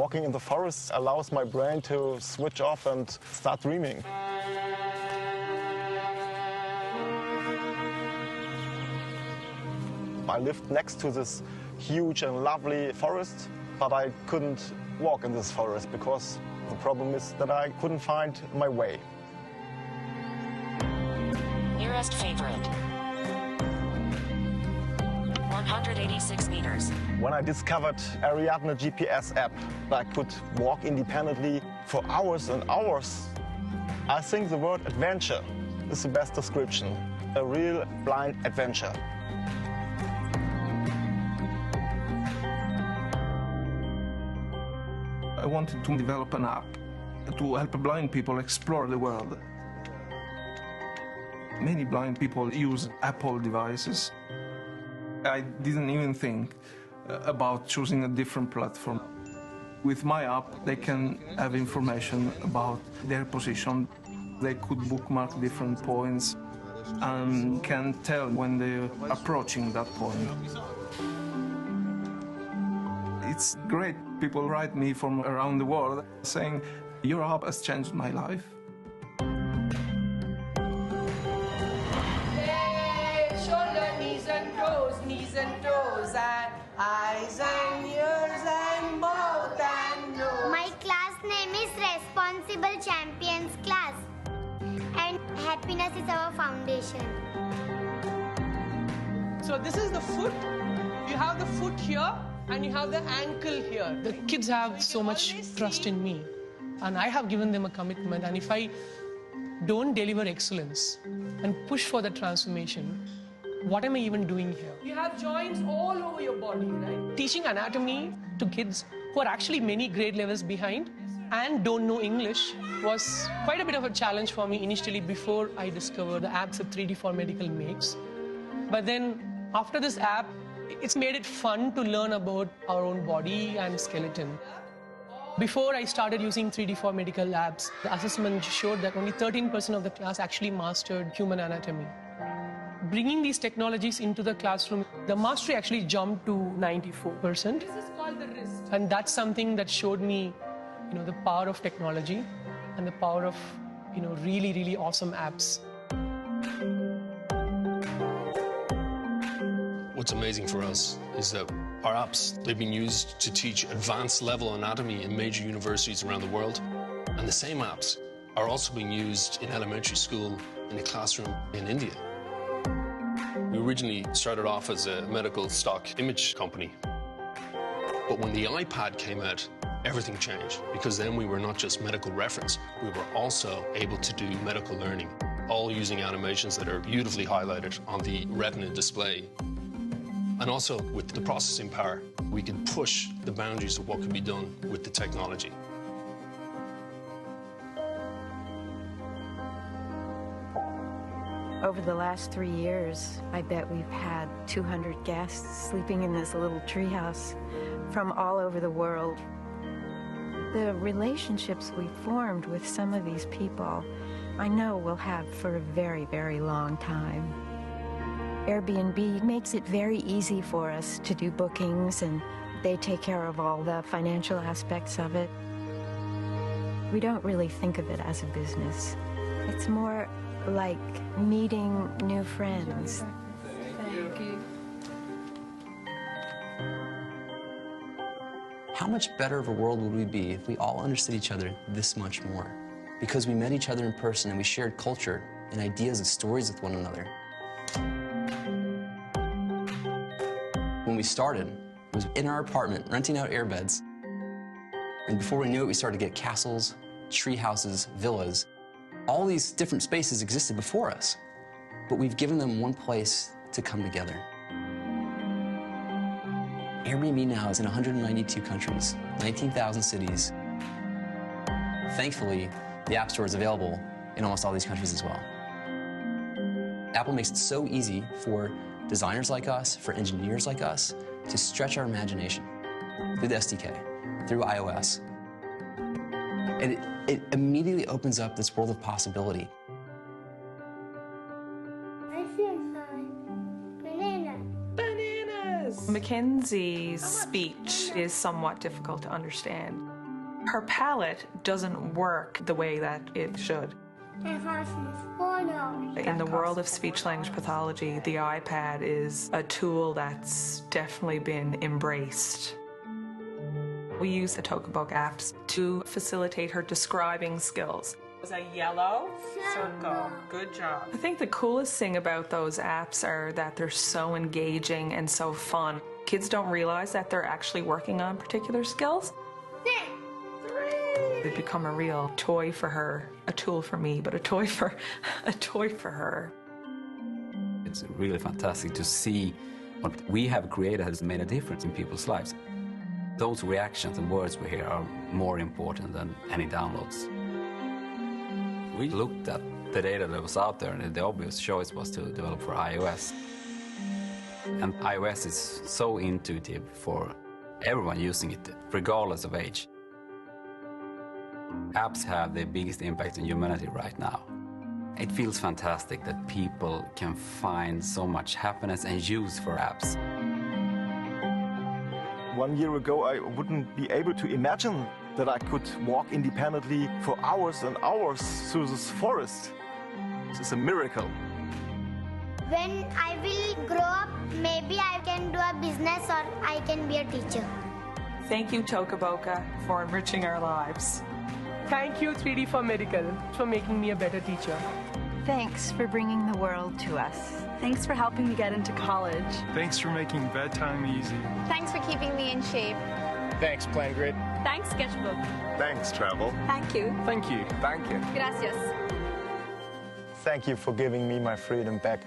Walking in the forest allows my brain to switch off and start dreaming. I lived next to this huge and lovely forest, but I couldn't walk in this forest because the problem is that I couldn't find my way. Nearest favorite. 186 meters. When I discovered Ariadne GPS app, I could walk independently for hours and hours. I think the word adventure is the best description. A real blind adventure. I wanted to develop an app to help blind people explore the world. Many blind people use Apple devices. I didn't even think about choosing a different platform. With my app, they can have information about their position. They could bookmark different points and can tell when they're approaching that point. It's great. People write me from around the world saying, "Your app has changed my life." Shoulder, knees and toes, and eyes and ears and mouth and nose. My class name is Responsible Champions Class, and happiness is our foundation. So this is the foot. You have the foot here, and you have the ankle here. The kids have so much trust in me, and I have given them a commitment, and if I don't deliver excellence and push for the transformation, what am I even doing here? You have joints all over your body, right? Teaching anatomy to kids who are actually many grade levels behind and don't know English was quite a bit of a challenge for me initially before I discovered the apps that 3D4Medical makes. But then after this app, it's made it fun to learn about our own body and skeleton. Before I started using 3D4Medical apps, the assessment showed that only 13% of the class actually mastered human anatomy. Bringing these technologies into the classroom, the mastery actually jumped to 94%. This is called the wrist. And that's something that showed me, the power of technology and the power of, really, really awesome apps. What's amazing for us is that our apps, they've been used to teach advanced level anatomy in major universities around the world. And the same apps are also being used in elementary school, in a classroom in India. We originally started off as a medical stock image company. But when the iPad came out, everything changed, because then we were not just medical reference, we were also able to do medical learning, all using animations that are beautifully highlighted on the retina display. And also, with the processing power, we can push the boundaries of what can be done with the technology. Over the last 3 years, I bet we've had 200 guests sleeping in this little treehouse from all over the world. The relationships we formed with some of these people, I know we'll have for a very, very long time. Airbnb makes it very easy for us to do bookings, and they take care of all the financial aspects of it. We don't really think of it as a business. It's more like meeting new friends. Thank you. How much better of a world would we be if we all understood each other this much more? Because we met each other in person and we shared culture and ideas and stories with one another. When we started, it was in our apartment, renting out airbeds. And before we knew it, we started to get castles, tree houses, villas. All these different spaces existed before us, but we've given them one place to come together. Airbnb now is in 192 countries, 19,000 cities. Thankfully, the App Store is available in almost all these countries as well. Apple makes it so easy for designers like us, for engineers like us, to stretch our imagination through the SDK, through iOS. And it immediately opens up this world of possibility. I see a sign. Banana. Bananas! Mackenzie's speech is somewhat difficult to understand. Her palate doesn't work the way that it should. In the world of speech-language pathology, the iPad is a tool that's definitely been embraced. We use the Tokabook apps to facilitate her describing skills. Was a yellow circle. Good job. I think the coolest thing about those apps are that they're so engaging and so fun. Kids don't realize that they're actually working on particular skills. They become a real toy for her, a tool for me, but a toy for her. It's really fantastic to see what we have created has made a difference in people's lives. Those reactions and words we hear are more important than any downloads. We looked at the data that was out there, and the obvious choice was to develop for iOS. And iOS is so intuitive for everyone using it, regardless of age. Apps have the biggest impact on humanity right now. It feels fantastic that people can find so much happiness and use for apps. 1 year ago, I wouldn't be able to imagine that I could walk independently for hours and hours through this forest. This is a miracle. When I will grow up, maybe I can do a business or I can be a teacher. Thank you, Tokaboka, for enriching our lives. Thank you, 3D for Medical, for making me a better teacher. Thanks for bringing the world to us. Thanks for helping me get into college. Thanks for making bedtime easy. Thanks for keeping me in shape. Thanks, Plan Grid. Thanks, Sketchbook. Thanks, Travel. Thank you. Thank you. Thank you. Gracias. Thank you for giving me my freedom back.